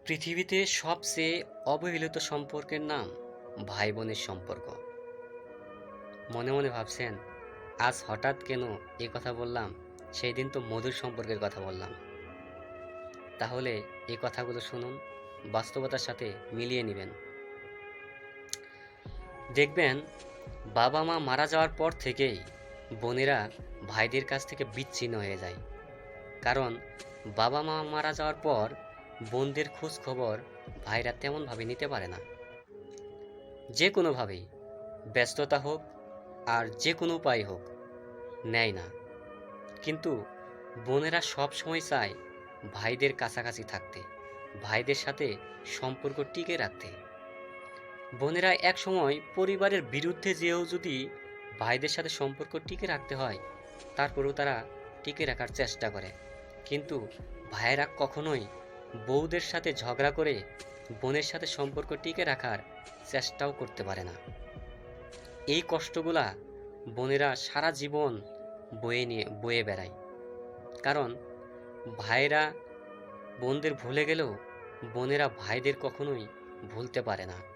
পৃথিবীতে সবচেয়ে অবহেলিত সম্পর্কের নাম ভাই বোনের সম্পর্ক। মনে মনে ভাবছেন আজ হঠাৎ কেন এ কথা বললাম? সেই দিন তো মধুর সম্পর্কের কথা বললাম। তাহলে এই কথাগুলো শুনুন, বাস্তবতার সাথে মিলিয়ে নেবেন। দেখবেন বাবা মা মারা যাওয়ার পর থেকেই বোনেরা ভাইদের কাছ থেকে বিচ্ছিন্ন হয়ে যায়। কারণ বাবা মা মারা যাওয়ার পর বোনদের খোঁজ খবর ভাইরা তেমনভাবে নিতে পারে না। যে কোনোভাবেই, ব্যস্ততা হোক আর যে কোনো উপায় হোক, নেয় না। কিন্তু বোনেরা সব সময় চায় ভাইদের কাছাকাছি থাকতে, ভাইদের সাথে সম্পর্ক টিকে রাখতে। বোনেরা এক সময় পরিবারের বিরুদ্ধে যেও যদি ভাইদের সাথে সম্পর্ক টিকে রাখতে হয়, তারপরেও তারা টিকে রাখার চেষ্টা করে। কিন্তু ভাইয়েরা কখনোই বউদের সাথে ঝগড়া করে বোনের সাথে সম্পর্ক টিকে রাখার চেষ্টাও করতে পারে না। এই কষ্টগুলা বোনেরা সারা জীবন বয়ে বেড়ায়। কারণ ভাইয়েরা বোনদের ভুলে গেলেও বোনেরা ভাইদের কখনোই ভুলতে পারে না।